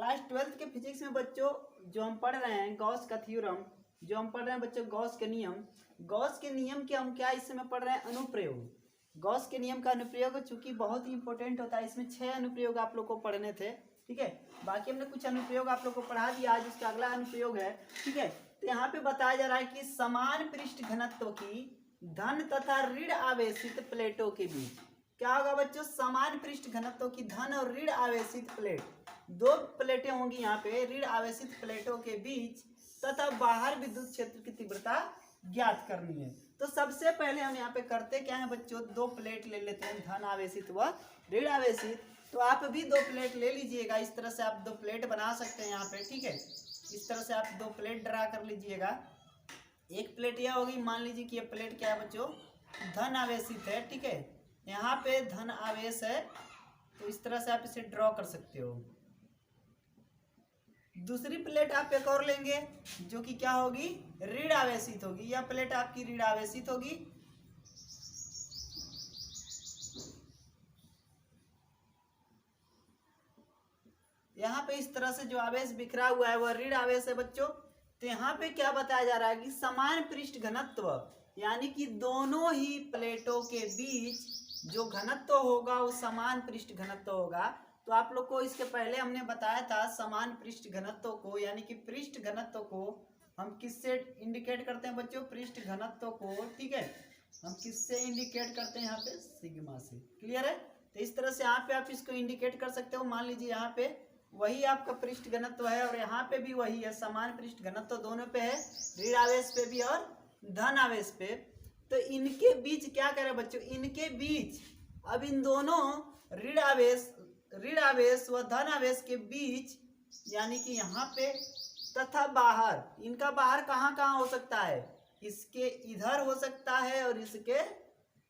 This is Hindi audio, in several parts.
क्लास 12th के फिजिक्स में बच्चों जो हम पढ़ रहे हैं गॉस का थ्योरम, जो हम पढ़ रहे हैं बच्चों गॉस के नियम, गॉस के नियम के हम क्या इस समय पढ़ रहे हैं अनुप्रयोग। गॉस के नियम का अनुप्रयोग चूंकि बहुत ही इंपॉर्टेंट होता है, इसमें 6 अनुप्रयोग आप लोग को पढ़ने थे, ठीक है। बाकी हमने कुछ अनुप्रयोग आप लोग को पढ़ा दिया, आज उसका अगला अनुप्रयोग है, ठीक है। तो यहाँ पे बताया जा रहा है कि समान पृष्ठ घनत्व की धन तथा ऋण आवेशित प्लेटों के बीच क्या होगा बच्चों, समान पृष्ठ घनत्व की धन और ऋण आवेशित प्लेट, दो प्लेटें होंगी यहाँ पे ऋण आवेशित प्लेटों के बीच तथा बाहर विद्युत क्षेत्र की तीव्रता ज्ञात करनी है। तो सबसे पहले हम यहाँ पे करते क्या है बच्चों, दो प्लेट ले लेते हैं, धन आवेशित व ऋण आवेशित। तो आप भी दो प्लेट ले लीजिएगा, इस तरह से आप दो प्लेट बना सकते हैं यहाँ पे, ठीक है। इस तरह से आप दो प्लेट ड्रा कर लीजिएगा। एक प्लेट यह होगी, मान लीजिए कि ये प्लेट क्या है बच्चों, धन आवेशित है, ठीक है। यहाँ पे धन आवेश है, तो इस तरह से आप इसे ड्रॉ कर सकते हो। दूसरी प्लेट आप एक और लेंगे जो कि क्या होगी, ऋण आवेशित होगी। यह प्लेट आपकी ऋण आवेशित होगी। यहाँ पे इस तरह से जो आवेश बिखरा हुआ है वह ऋण आवेश है बच्चों। तो यहाँ पे क्या बताया जा रहा है कि समान पृष्ठ घनत्व, यानी कि दोनों ही प्लेटों के बीच जो घनत्व होगा वो समान पृष्ठ घनत्व होगा। तो आप लोग को इसके पहले हमने बताया था समान पृष्ठ घनत्व को, यानी कि पृष्ठ घनत्व को हम किससे इंडिकेट करते हैं बच्चों, पृष्ठ घनत्व को, ठीक है, हम किससे इंडिकेट करते हैं यहाँ पे, सिग्मा से। क्लियर है। तो इस तरह से यहाँ पे आप इसको इंडिकेट कर सकते हो। मान लीजिए यहाँ पे वही आपका पृष्ठ घनत्व है और यहाँ पे भी वही है, समान पृष्ठ घनत्व दोनों पे है, ऋण आवेश पे भी और धन आवेश पे। तो इनके बीच क्या करें बच्चों, इनके बीच अब इन दोनों ऋण आवेश व धन आवेश के बीच, यानी कि यहाँ पे तथा बाहर, इनका बाहर कहाँ कहाँ हो सकता है, इसके इधर हो सकता है और इसके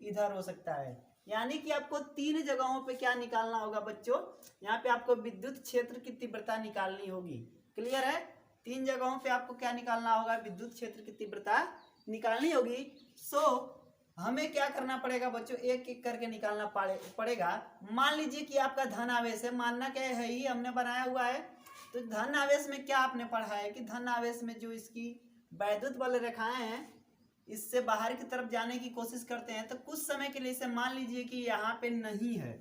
इधर हो सकता है। यानी कि आपको तीन जगहों पे क्या निकालना होगा बच्चों, यहाँ पे आपको विद्युत क्षेत्र की तीव्रता निकालनी होगी। क्लियर है। तीन जगहों पे आपको क्या निकालना होगा, विद्युत क्षेत्र की तीव्रता निकालनी होगी। सो हमें क्या करना पड़ेगा बच्चों, एक एक करके निकालना पड़ेगा। मान लीजिए कि आपका धन आवेश है, मानना क्या है ही हमने बनाया हुआ है। तो धन आवेश में क्या आपने पढ़ा है कि धन आवेश में जो इसकी वैद्युत बल रेखाएं हैं इससे बाहर की तरफ जाने की कोशिश करते हैं। तो कुछ समय के लिए इसे मान लीजिए कि यहाँ पे नहीं है।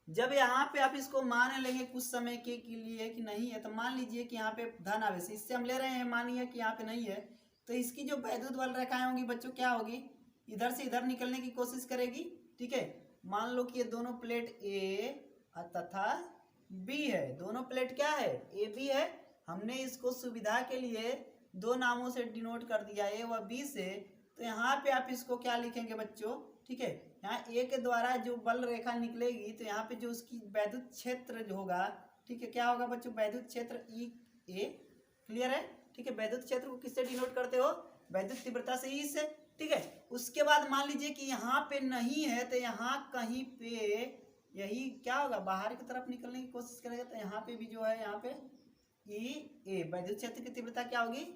जब यहाँ पे आप इसको मान लेंगे कुछ समय के लिए कि नहीं है, तो मान लीजिए कि यहाँ पे धन आवेश इससे हम ले रहे हैं, मानिए कि यहाँ पे नहीं है, तो इसकी जो वैद्युत बल रेखाएं होंगी बच्चों क्या होगी, इधर से इधर निकलने की कोशिश करेगी, ठीक है। मान लो कि ये दोनों प्लेट ए तथा बी है, दोनों प्लेट क्या है, ए बी है। हमने इसको सुविधा के लिए दो नामों से डिनोट कर दिया, ए व बी से। तो यहाँ पे आप इसको क्या लिखेंगे बच्चों, ठीक है, यहाँ ए के द्वारा जो बल रेखा निकलेगी तो यहाँ पे जो उसकी वैद्युत क्षेत्र जो होगा, ठीक है, क्या होगा बच्चों, वैद्युत क्षेत्र ई ए। क्लियर है, ठीक है। वैद्युत क्षेत्र को किससे डिनोट करते हो, वैद्युत तीव्रता से, ई से, ठीक है। उसके बाद मान लीजिए कि यहाँ पे नहीं है, तो यहाँ कहीं पे यही क्या होगा, बाहर की तरफ निकलने की कोशिश करेगा। तो यहाँ पे भी जो है, यहाँ पे ई ए, वैद्युत क्षेत्र की तीव्रता क्या होगी,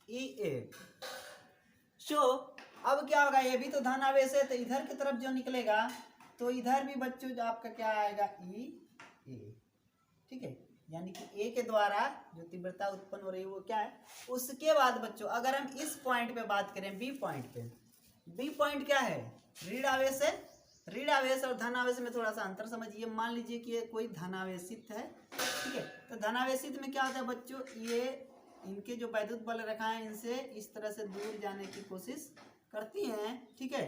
ई ए। सो अब क्या होगा, ये भी तो धन आवेश है, तो इधर की तरफ जो निकलेगा तो इधर भी बच्चों जो आपका क्या आएगा, ई ए, ठीक है। यानी कि ए के द्वारा जो तीव्रता उत्पन्न हो रही है वो क्या है। उसके बाद बच्चों अगर हम इस पॉइंट पे बात करें, बी पॉइंट पे, बी पॉइंट क्या है, ऋण आवेश है। ऋण आवेश और धन आवेश में थोड़ा सा अंतर समझिए। मान लीजिए कि ये कोई धनावेशित है, ठीक है। तो धनावेशित में क्या होता है बच्चों, ये इनके जो वैद्युत बल रेखाएं इनसे इस तरह से दूर जाने की कोशिश करती हैं, ठीक है।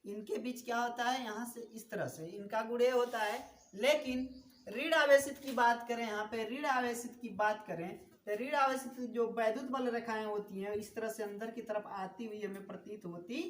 इनके बीच क्या होता है, यहाँ से इस तरह से इनका गुणे होता है। लेकिन ऋण आवेशित की बात करें, यहाँ पे ऋण आवेशित की बात करें, तो ऋण आवेशित जो वैद्युत बल रेखाएं होती हैं इस तरह से अंदर की तरफ आती हुई हमें प्रतीत होती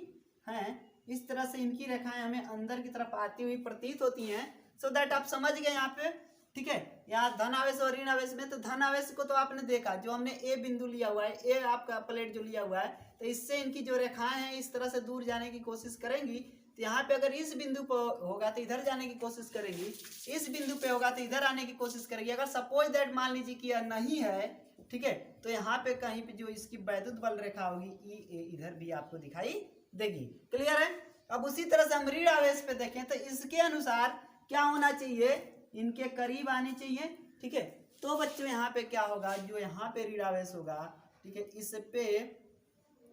हैं। इस तरह से इनकी रेखाएं हमें अंदर की तरफ आती हुई प्रतीत होती हैं। सो दैट आप समझ गए यहाँ पे, ठीक है। यहाँ धन आवेश और ऋण आवेश में, तो धन आवेश को तो आपने देखा, जो हमने ए बिंदु लिया हुआ है, ए आपका प्लेट जो लिया हुआ है, तो इससे इनकी जो रेखाएं हैं इस तरह से दूर जाने की कोशिश करेंगी। तो यहाँ पे अगर इस बिंदु पर होगा तो इधर जाने की कोशिश करेगी, इस बिंदु पे होगा तो इधर आने की कोशिश करेगी। अगर सपोज दैट मान लीजिए कि यह नहीं है, ठीक है, तो यहाँ पे कहीं पे जो इसकी वैद्युत बल रेखा होगी ई ए, इधर भी आपको दिखाई देगी। क्लियर है। अब उसी तरह से हम ऋण आवेश पे देखें तो इसके अनुसार क्या होना चाहिए, इनके करीब आनी चाहिए, ठीक है। तो बच्चों यहाँ पे क्या होगा, जो यहाँ पे ऋण आवेश होगा, ठीक है, इस पे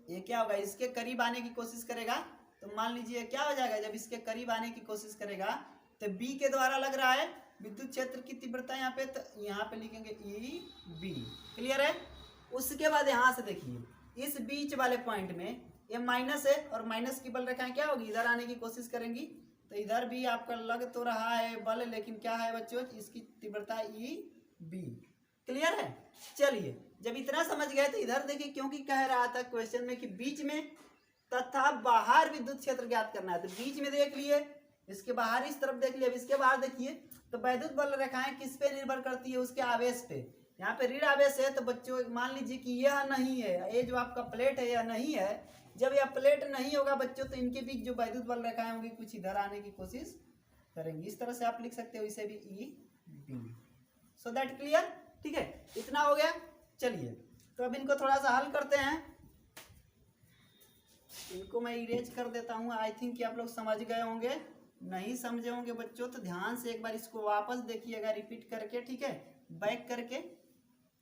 ये क्या होगा, इसके करीब आने की कोशिश करेगा। तो मान लीजिए क्या हो जाएगा, जब इसके करीब आने की कोशिश करेगा तो बी के द्वारा लग रहा है विद्युत क्षेत्र की तीव्रता यहाँ पे, तो यहाँ पे लिखेंगे ई बी। क्लियर है। उसके बाद यहाँ से देखिए इस बीच वाले पॉइंट में ये माइनस है और माइनस की बल रेखाएं क्या होगी, इधर आने की कोशिश करेंगी। तो इधर भी आपका लग तो रहा है बल, लेकिन क्या है बच्चों, इसकी तीव्रता ई बी। क्लियर है। चलिए जब इतना समझ गए तो इधर देखिए, क्योंकि कह रहा था क्वेश्चन में कि बीच में तथा बाहर विद्युत क्षेत्र ज्ञात करना है, तो बीच में देख लिए, इसके बाहर इस तरफ देख लिए। अब इसके बाहर देखिए तो वैद्युत बल रेखाएं किस पे निर्भर करती है, उसके आवेश पे। यहाँ पे ऋण आवेश है, तो बच्चों मान लीजिए कि यह नहीं है, ये जो आपका प्लेट है यह नहीं है। जब यह प्लेट नहीं होगा बच्चों, तो इनके बीच जो वैद्युत बल रेखाएं होंगी कुछ इधर आने की कोशिश करेंगी। इस तरह से आप लिख सकते हो इसे भी E B. So that clear. ठीक है, इतना हो गया। चलिए तो अब इनको थोड़ा सा हल करते हैं। इनको मैं इरेज कर देता हूँ। आई थिंक कि आप लोग समझ गए होंगे, नहीं समझे होंगे बच्चों तो ध्यान से एक बार इसको वापस देखिएगा, रिपीट करके, ठीक है, बैक करके।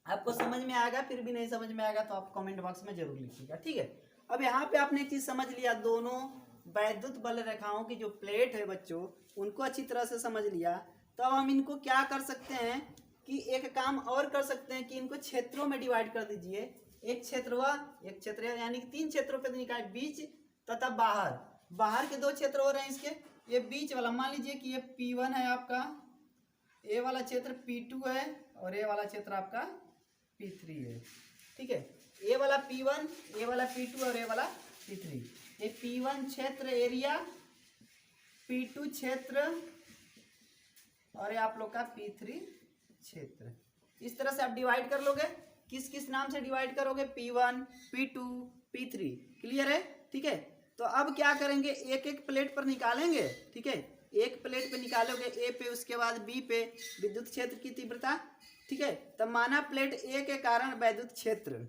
आपको समझ में आएगा, फिर भी नहीं समझ में आएगा तो आप कमेंट बॉक्स में जरूर लिखिएगा। ठीक है, अब यहाँ पे आपने एक चीज समझ लिया, दोनों वैद्युत बल रेखाओं की जो प्लेट है बच्चों, उनको अच्छी तरह से समझ लिया। तो अब हम इनको क्या कर सकते हैं कि एक काम और कर सकते हैं कि इनको क्षेत्रों में डिवाइड कर दीजिए। एक क्षेत्र हुआ, एक क्षेत्र यानी कि 3 क्षेत्रों पे निकाल, बीच तथा बाहर। बाहर के 2 क्षेत्र हो रहे हैं इसके। ये बीच वाला मान लीजिए कि ये P1 है आपका, ए वाला क्षेत्र P2 है और ए वाला क्षेत्र आपका P3 है। ठीक है, ए वाला P1, ए वाला P2 और ए वाला P3। ये P1 क्षेत्र एरिया, P2 क्षेत्र और ये आप लोग का P3 क्षेत्र। इस तरह से आप डिवाइड कर लोगे। किस किस नाम से डिवाइड करोगे, P1, P2, P3। क्लियर है। ठीक है, तो अब क्या करेंगे, एक एक प्लेट पर निकालेंगे। ठीक है, एक प्लेट पे निकालोगे ए पे, उसके बाद बी पे विद्युत क्षेत्र की तीव्रता। ठीक है, तो माना प्लेट ए के कारण वैद्युत क्षेत्र।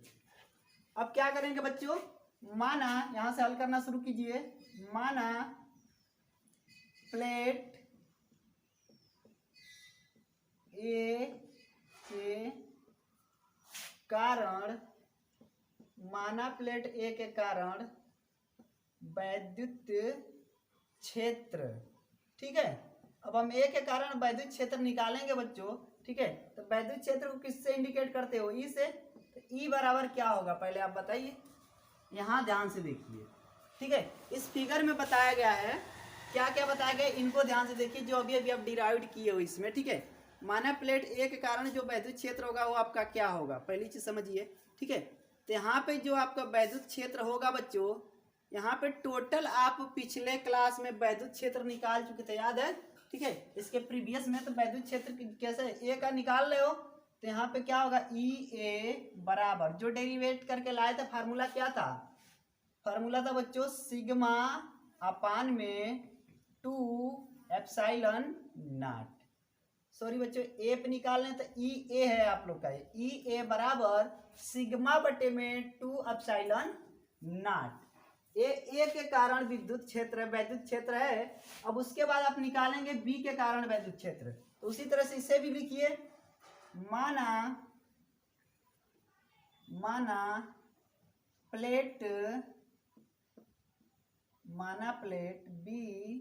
अब क्या करेंगे बच्चों, माना यहां से हल करना शुरू कीजिए। माना प्लेट ए के कारण, माना प्लेट ए के कारण वैद्युत क्षेत्र। ठीक है, अब हम ए के कारण वैद्युत क्षेत्र निकालेंगे बच्चों। ठीक है, तो वैद्युत क्षेत्र को किससे इंडिकेट करते हो, ई से। तो ई बराबर क्या होगा पहले आप बताइए, यहां ध्यान से देखिए। ठीक है, इस फिगर में बताया गया है, क्या क्या बताया गया, इनको ध्यान से देखिए, जो अभी अभी आप डिराइव किए हो इसमें। ठीक है, माना प्लेट ए के कारण जो वैद्युत क्षेत्र होगा वो आपका क्या होगा, पहली चीज समझिए। ठीक है, तो यहाँ पे जो आपका वैद्युत क्षेत्र होगा बच्चों, यहाँ पे टोटल आप पिछले क्लास में वैद्युत क्षेत्र निकाल चुके थे, याद है। ठीक है, इसके प्रीवियस में तो वैद्युत क्षेत्र कैसे ए का निकाल रहे हो, तो यहाँ पे क्या होगा, ई ए बराबर, जो डेरिवेट करके लाए थे फार्मूला क्या था, फार्मूला था बच्चों सिग्मा अपान में 2 एप्सिलॉन नॉट। सॉरी बच्चों, ए पे निकाल लें तो ई ए है आप लोग का, ई ए बराबर सिग्मा बटे में 2 एप्सिलॉन नॉट। ए के कारण विद्युत क्षेत्र, वैद्युत क्षेत्र है। अब उसके बाद आप निकालेंगे बी के कारण वैद्युत क्षेत्र। तो उसी तरह से इसे भी लिखिए, माना प्लेट बी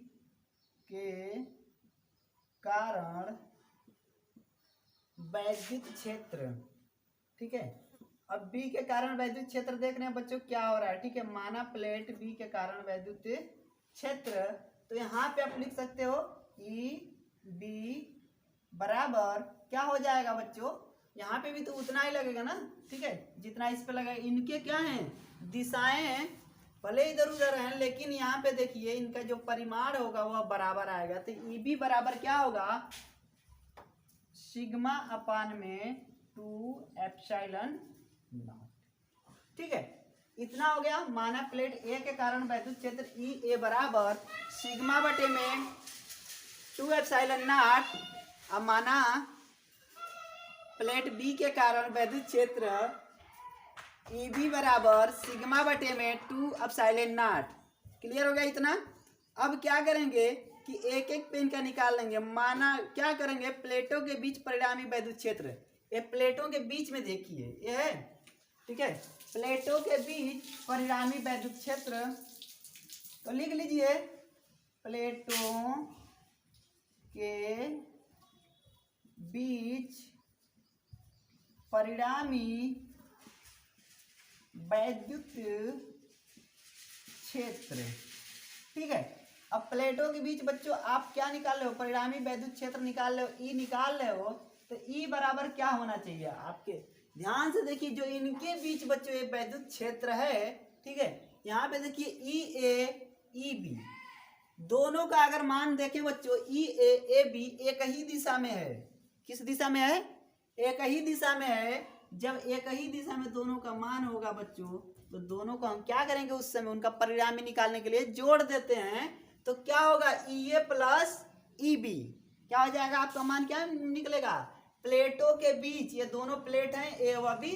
के कारण वैद्युत क्षेत्र। ठीक है, अब बी के कारण वैद्युत क्षेत्र देख रहे हैं बच्चों क्या हो रहा है। ठीक है, माना प्लेट बी के कारण वैद्युत क्षेत्र, तो यहाँ पे आप लिख सकते हो ई बी बराबर क्या हो जाएगा बच्चों, यहाँ पे भी तो उतना ही लगेगा ना। ठीक है, जितना इस पे लगेगा। इनके क्या हैं, दिशाएं हैं, भले इधर उधर हैं, लेकिन यहाँ पे देखिए इनका जो परिमाण होगा वह बराबर आएगा। तो ई बी बराबर क्या होगा, सिग्मा अपान में 2 एप्सिलॉन नॉट। ठीक है, इतना हो गया। माना प्लेट ए के कारण वैद्युत क्षेत्र ई ए बराबर सिग्मा बटे में 2 एप्सिलॉन नॉट। अब माना प्लेट बी के कारण वैद्युत क्षेत्र ई बी बराबर सिग्मा बटे में 2 एप्सिलॉन नॉट। क्लियर हो गया इतना। अब क्या करेंगे कि एक एक पेन का निकाल लेंगे। माना क्या करेंगे, प्लेटों के बीच परिणामी वैद्युत क्षेत्र, ये प्लेटों के बीच में देखिए ये है, ठीक है, प्लेटों के बीच परिणामी वैद्युत क्षेत्र, तो लिख लीजिए प्लेटों के बीच परिणामी वैद्युत क्षेत्र, ठीक है। अब प्लेटों के बीच बच्चों आप क्या निकाल रहे हो, परिणामी वैद्युत क्षेत्र निकाल रहे हो, ई निकाल रहे हो, तो ई बराबर क्या होना चाहिए आपके, ध्यान से देखिए, जो इनके बीच बच्चों ये वैद्युत क्षेत्र है, ठीक है, यहाँ पे देखिए ई ए ई बी, दोनों का अगर मान देखें बच्चों, ई ए बी एक ही दिशा में है, किस दिशा में है, एक ही दिशा में है। जब एक ही दिशा में दोनों का मान होगा बच्चों, तो दोनों को हम क्या करेंगे, उस समय उनका परिणामी निकालने के लिए जोड़ देते हैं, तो क्या होगा, ई ए प्लस ई बी, क्या हो जाएगा आपका मान, क्या निकलेगा, प्लेटों के बीच, ये दोनों प्लेट हैं ए व बी,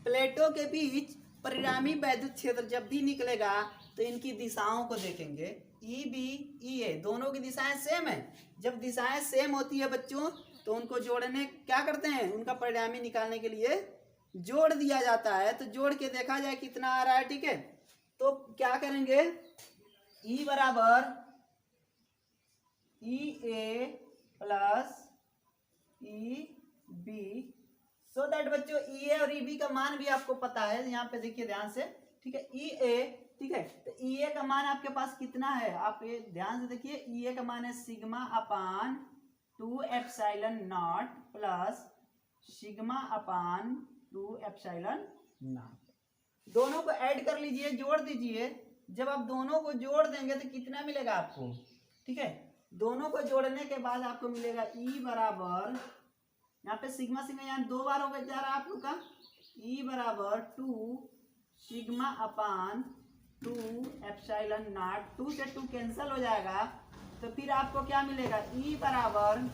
प्लेटों के बीच परिणामी वैद्युत क्षेत्र जब भी निकलेगा तो इनकी दिशाओं को देखेंगे, ई बी ई ए, दोनों की दिशाएं सेम है। जब दिशाएं सेम होती है बच्चों तो उनको जोड़ने क्या करते हैं, उनका परिणामी निकालने के लिए जोड़ दिया जाता है। तो जोड़ के देखा जाए कितना आ रहा है, ठीक है, तो क्या करेंगे, ई बराबर E A plus E B, so that बच्चों ई ए और ई बी का मान भी आपको पता है, यहाँ पे देखिए ध्यान से, ठीक है, ई ए, ठीक है, तो ई ए का मान आपके पास कितना है, आप ये ध्यान से देखिए, ई ए का मान है sigma upon 2 epsilon not plus sigma upon 2 epsilon not, दोनों को ऐड कर लीजिए, जोड़ दीजिए। जब आप दोनों को जोड़ देंगे तो कितना मिलेगा आपको, ठीक है, दोनों को जोड़ने के बाद आपको मिलेगा ई बराबर, यहाँ पे सिग्मा सिग्मा यहाँ 2 बार हो जा रहा है आप लोग का, ई बराबर 2 सिग्मा अपान 2 एप्सिलॉन नॉट, 2 से 2 कैंसिल हो जाएगा, तो फिर आपको क्या मिलेगा, ई बराबर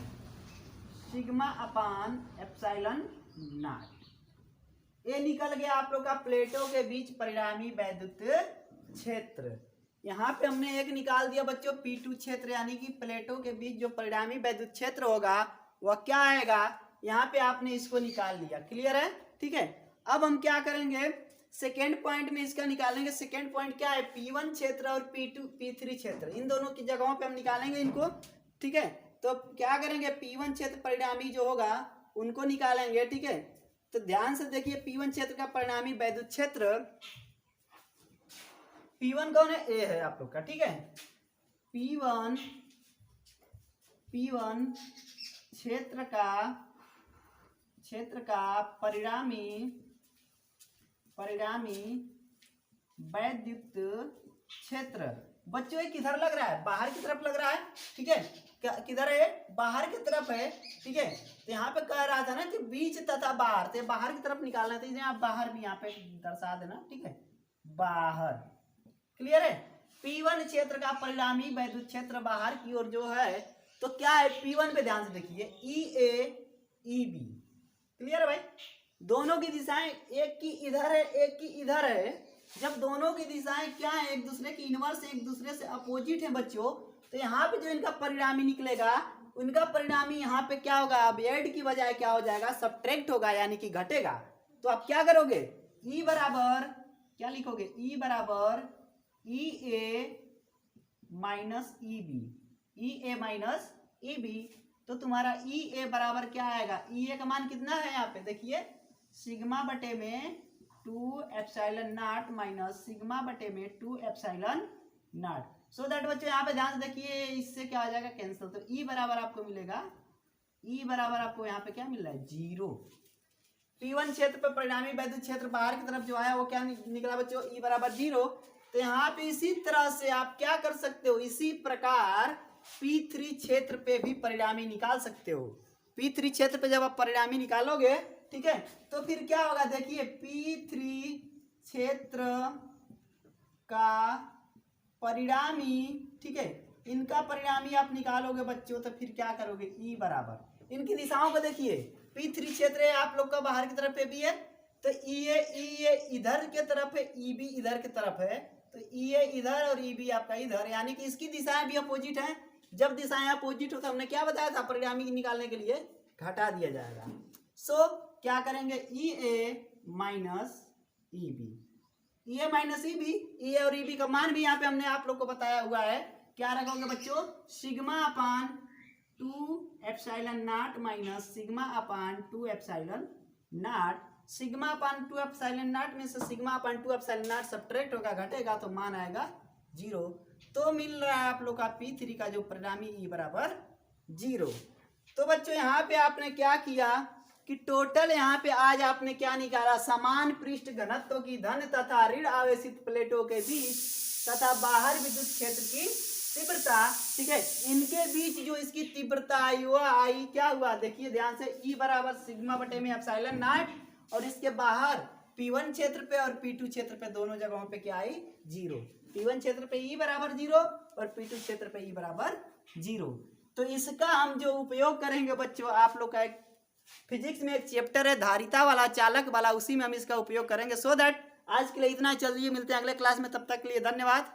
सिग्मा अपान एप्सिलॉन नॉट। ये निकल गया आप लोग का प्लेटों के बीच परिणामी वैद्युत क्षेत्र। यहाँ पे हमने एक निकाल दिया बच्चों P2 क्षेत्र, यानी कि प्लेटों के बीच जो परिणामी वैद्युत क्षेत्र होगा वह क्या आएगा, यहाँ पे आपने इसको निकाल लिया, क्लियर है, ठीक है। अब हम क्या करेंगे, सेकेंड पॉइंट में इसका निकालेंगे। सेकेंड पॉइंट क्या है, P1 क्षेत्र और P2 P3 क्षेत्र, इन दोनों की जगहों पे हम निकालेंगे इनको, ठीक है। तो क्या करेंगे, P1 क्षेत्र परिणामी जो होगा उनको निकालेंगे, ठीक है। तो ध्यान से देखिए, P1 क्षेत्र का परिणामी वैद्युत क्षेत्र, P1 कौन है, ए है आप लोग का, ठीक है, P1 क्षेत्र का परिणामी वैद्युत क्षेत्र बच्चों किधर लग रहा है, बाहर की तरफ लग रहा है, ठीक है, किधर है, बाहर की तरफ है, ठीक है। तो यहाँ पे कह रहा था ना कि बीच तथा बाहर, तो बाहर की तरफ निकालना था, आप बाहर भी यहाँ पे दर्शा देना, ठीक है, बाहर, क्लियर है। P1 क्षेत्र का परिणामी वैद्युत क्षेत्र बाहर की ओर जो है, तो क्या है, P1 पे ध्यान से देखिए, ई ए ई बी, क्लियर है भाई, दोनों की दिशाएं एक की इधर है एक की इधर है। जब दोनों की दिशाएं क्या है, एक दूसरे की इनवर्स, एक दूसरे से अपोजिट है बच्चों, तो यहाँ पे जो इनका परिणामी निकलेगा, उनका परिणामी यहाँ पे क्या होगा, अब ऐड की बजाय क्या हो जाएगा, सब्ट्रैक्ट होगा, यानी कि घटेगा। तो आप क्या करोगे, ई बराबर क्या लिखोगे, ई बराबर ई ए माइनस ई बी, ई ए माइनस ई बी, तो तुम्हारा ई ए बराबर क्या आएगा, ई ए का मान कितना है, यहाँ पे देखिए सिग्मा बटे में 2 एप्सिलॉन नॉट माइनस सिग्मा बटे में 2 एप्सिलॉन नॉट, सो दैट बच्चों यहाँ पे ध्यान से देखिए, इससे क्या हो जाएगा, कैंसिल। तो ई बराबर आपको मिलेगा, ई बराबर आपको यहाँ पे क्या मिल रहा है, 0। P1 क्षेत्र पर परिणामी वैद्युत क्षेत्र बाहर की तरफ जो आया वो क्या निकला बच्चों, ई बराबर 0। तो यहाँ पे इसी तरह से आप क्या कर सकते हो, इसी प्रकार P3 क्षेत्र पे भी परिणामी निकाल सकते हो। P3 क्षेत्र पे जब आप परिणामी निकालोगे, ठीक है, तो फिर क्या होगा, देखिए P3 क्षेत्र का परिणामी, ठीक है, इनका परिणामी आप निकालोगे बच्चों, तो फिर क्या करोगे, ई बराबर, इनकी दिशाओं को देखिए, P3 क्षेत्र है आप लोग का बाहर की तरफ पे भी है, तो ई ए इधर के तरफ है, ई बी इधर की तरफ है, तो ई ए इधर और ई बी आपका इधर, यानी कि इसकी दिशाएं भी अपोजिट हैं। जब दिशाएं अपोजिट हो तो हमने क्या बताया था, परिणामी निकालने के लिए घटा दिया जाएगा। सो क्या करेंगे, ई ए माइनस ई बी, ई ए माइनस ई बी, ई ए और ई बी का मान भी यहाँ पे हमने आप लोग को बताया हुआ है। क्या रखोगे बच्चों, sigma upon 2 epsilon not minus sigma upon 2 epsilon not. Sigma upon 2 epsilon not में से sigma upon 2 epsilon not subtract होगा, घटेगा तो मान आएगा 0। तो मिल रहा है आप लोग का P3 का जो परिणामी E बराबर 0। तो बच्चों यहाँ पे आपने क्या किया कि टोटल यहाँ पे आज आपने क्या निकाला, समान पृष्ठ घनत्व की धन तथा ऋण आवेशित प्लेटों के बीच तथा बाहर विद्युत क्षेत्र की तीव्रता, ठीक है, इनके बीच जो इसकी तीव्रता आई वह आई, क्या हुआ देखिए ध्यान से, E बराबर सिग्मा बटे में एप्सिलॉन नॉट, और इसके बाहर P1 क्षेत्र पे और P2 क्षेत्र पे दोनों जगहों पे क्या आई 0। P1 क्षेत्र पे E बराबर 0 और P2 क्षेत्र पे E बराबर 0। तो इसका हम जो उपयोग करेंगे बच्चों, आप लोग का एक फिजिक्स में एक चैप्टर है धारिता वाला, चालक वाला, उसी में हम इसका उपयोग करेंगे। सो दैट आज के लिए इतना, चलिए मिलते हैं अगले क्लास में, तब तक के लिए धन्यवाद।